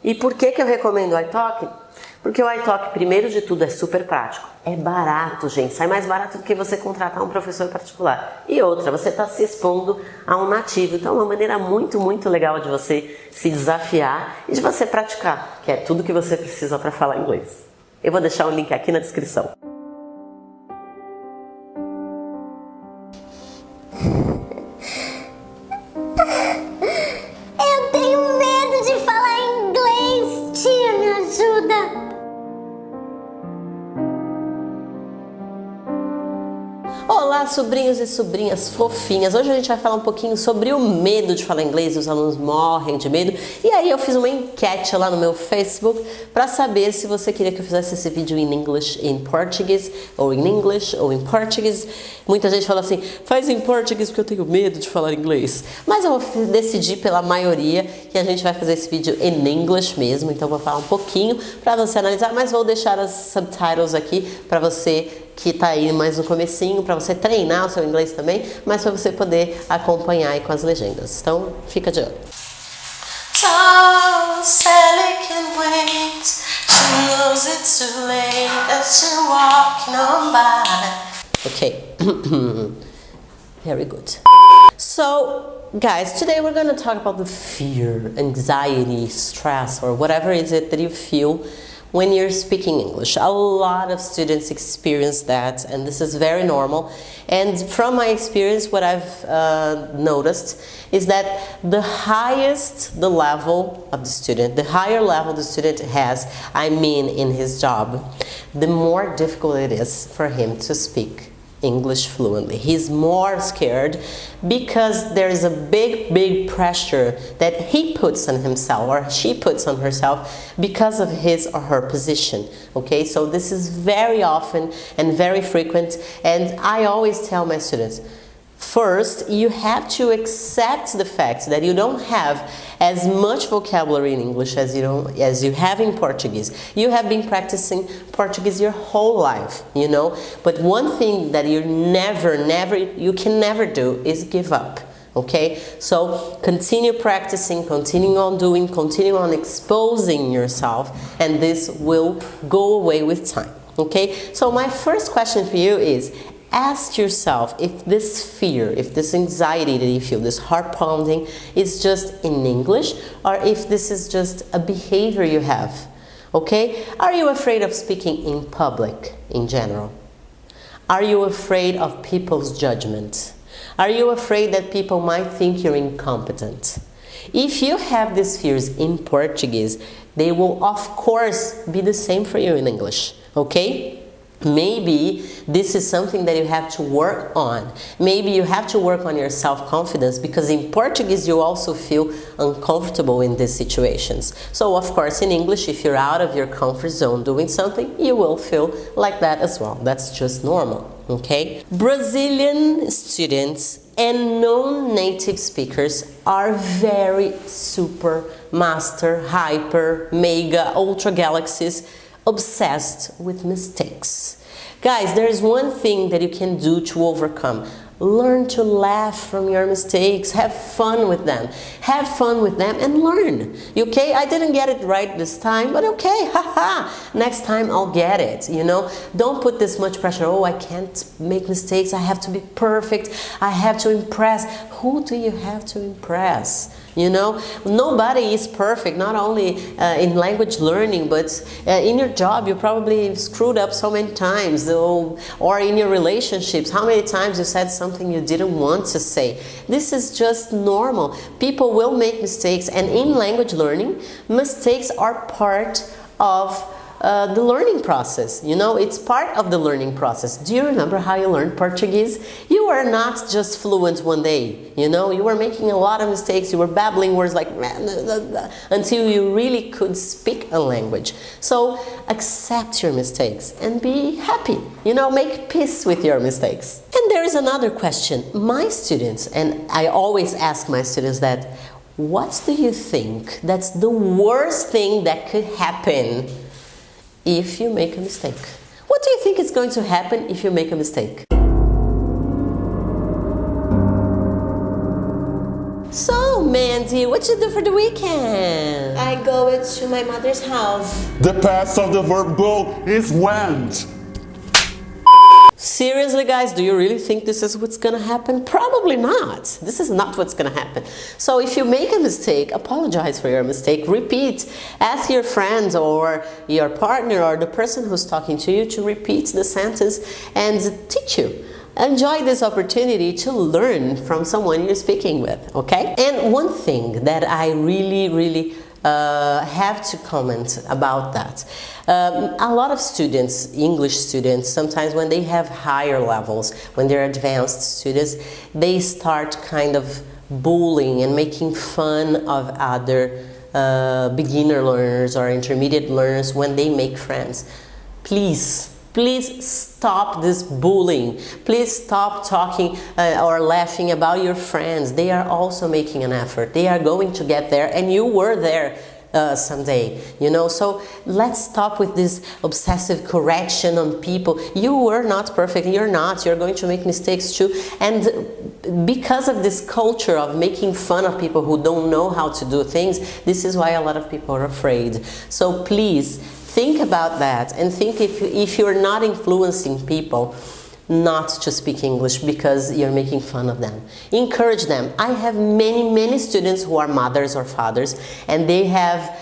E por que eu recomendo o iTalk? Porque o iTalk, primeiro de tudo, é super prático. É barato, gente. Sai mais barato do que você contratar um professor particular. E outra, você está se expondo a um nativo. Então é uma maneira muito, muito legal de você se desafiar e de você praticar, que é tudo que você precisa para falar inglês. Eu vou deixar o link aqui na descrição. Eu tenho medo de falar inglês. Tia, me ajuda. Olá, sobrinhos e sobrinhas fofinhas! Hoje a gente vai falar um pouquinho sobre o medo de falar inglês. Os alunos morrem de medo. E aí eu fiz uma enquete lá no meu Facebook para saber se você queria que eu fizesse esse vídeo em English, em português, ou em English, ou em português. Muita gente fala assim, faz em português porque eu tenho medo de falar inglês. Mas eu vou decidir pela maioria que a gente vai fazer esse vídeo em English mesmo. Então eu vou falar um pouquinho para você analisar, mas vou deixar as subtitles aqui para você que tá aí mais no comecinho, para você treinar o seu inglês também, mas para você poder acompanhar aí com as legendas. Então, fica de olho. So Sally can wait. She knows it's too late as she's walking on by. Okay. Very good. So, guys, today we're going to talk about the fear, anxiety, stress, or whatever it is that you feel when you're speaking English. A lot of students experience that, and this is very normal. And from my experience, what I've noticed is that the highest the level of the student, the higher level the student has, I mean in his job, the more difficult it is for him to speak English fluently. He's more scared because there is a big pressure that he puts on himself or she puts on herself because of his or her position. Okay, so this is very often and very frequent, and I always tell my students, first, you have to accept the fact that you don't have as much vocabulary in English as you have in Portuguese. You have been practicing Portuguese your whole life, you know. But one thing that you can never do is give up. Okay, so continue practicing, continue on doing, continue on exposing yourself, and this will go away with time. Okay, so my first question for you is, ask yourself if this fear, if this anxiety that you feel, this heart pounding, is just in English, or if this is just a behavior you have. Okay? Are you afraid of speaking in public in general? Are you afraid of people's judgment? Are you afraid that people might think you're incompetent? If you have these fears in Portuguese, they will of course be the same for you in English. Okay? Maybe this is something that you have to work on. Maybe you have to work on your self-confidence, because in Portuguese you also feel uncomfortable in these situations. So of course in English, if you're out of your comfort zone doing something, you will feel like that as well. That's just normal, okay? Brazilian students and non-native speakers are very super, master, hyper, mega, ultra galaxies obsessed with mistakes. Guys, there is one thing that you can do to overcome. Learn to laugh from your mistakes. Have fun with them. Have fun with them and learn. Okay? I didn't get it right this time, but okay, haha. Next time I'll get it, you know? Don't put this much pressure. Oh, I can't make mistakes. I have to be perfect. I have to impress. Who do you have to impress? You know, nobody is perfect, not only in language learning, but in your job you probably screwed up so many times, or in your relationships, how many times you said something you didn't want to say. This is just normal. People will make mistakes, and in language learning, mistakes are part of the learning process. You know, it's part of the learning process. Do you remember how you learned Portuguese? You were not just fluent one day, you know, you were making a lot of mistakes, you were babbling words like until you really could speak a language. So accept your mistakes and be happy, you know, make peace with your mistakes. And there is another question. My students, and I always ask my students that, what do you think that's the worst thing that could happen if you make a mistake? What do you think is going to happen if you make a mistake? So Andy, what you do for the weekend? I go to my mother's house. The past of the verb go is went. Seriously, guys, do you really think this is what's gonna happen? Probably not. This is not what's gonna happen. So if you make a mistake, apologize for your mistake, repeat. Ask your friends or your partner or the person who's talking to you to repeat the sentence and teach you. Enjoy this opportunity to learn from someone you're speaking with, okay? And one thing that I really have to comment about that. A lot of students, English students, sometimes when they have higher levels, when they're advanced students, they start kind of bullying and making fun of other beginner learners or intermediate learners when they make friends. Please stop this bullying. Please stop talking or laughing about your friends. They are also making an effort. They are going to get there, and you were there someday, you know. So let's stop with this obsessive correction on people. You were not perfect. You're not. You're going to make mistakes too. And because of this culture of making fun of people who don't know how to do things, this is why a lot of people are afraid. So please, think about that and think if you're not influencing people not to speak English because you're making fun of them. Encourage them. I have many students who are mothers or fathers, and they have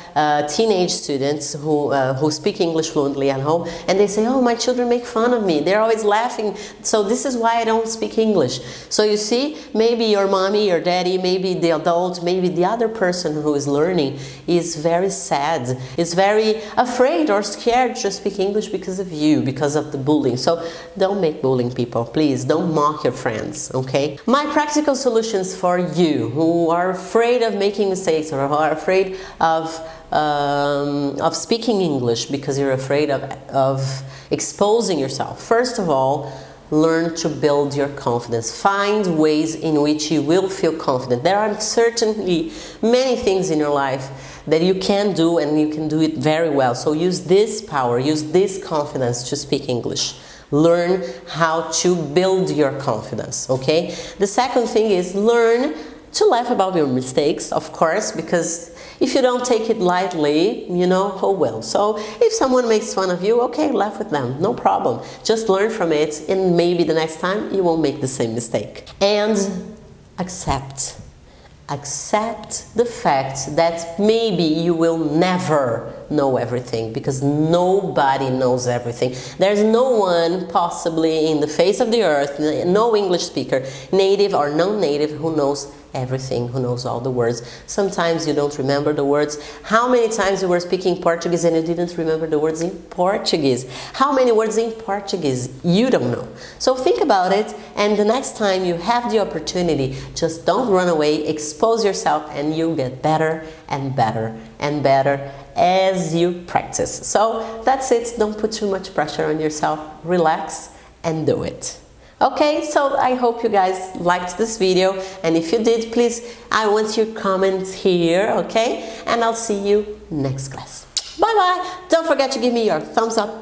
teenage students who speak English fluently at home, and they say, oh, my children make fun of me. They're always laughing, so this is why I don't speak English. So you see, maybe your mommy, your daddy, maybe the adult, maybe the other person who is learning is very sad, is very afraid or scared to speak English because of you, because of the bullying. So don't make bullying people, please. Don't mock your friends, okay? My practical solutions for you who are afraid of making mistakes or who are afraid of speaking English because you're afraid of exposing yourself. First of all, learn to build your confidence. Find ways in which you will feel confident. There are certainly many things in your life that you can do, and you can do it very well. So use this power, use this confidence to speak English. Learn how to build your confidence, okay? The second thing is learn to laugh about your mistakes, of course, because if you don't take it lightly, you know, oh well. So if someone makes fun of you, okay, laugh with them, no problem. Just learn from it, and maybe the next time you won't make the same mistake. And accept the fact that maybe you will never know everything, because nobody knows everything. There's no one possibly in the face of the earth, no English speaker, native or non-native, who knows everything, who knows all the words. Sometimes you don't remember the words. How many times you were speaking Portuguese and you didn't remember the words in Portuguese? How many words in Portuguese you don't know? So think about it, and the next time you have the opportunity, just don't run away, expose yourself, and you'll get better and better and better as you practice. So that's it. Don't put too much pressure on yourself. Relax and do it. Okay, so I hope you guys liked this video, and if you did, please, I want your comments here, okay? And I'll see you next class. Bye bye. Don't forget to give me your thumbs up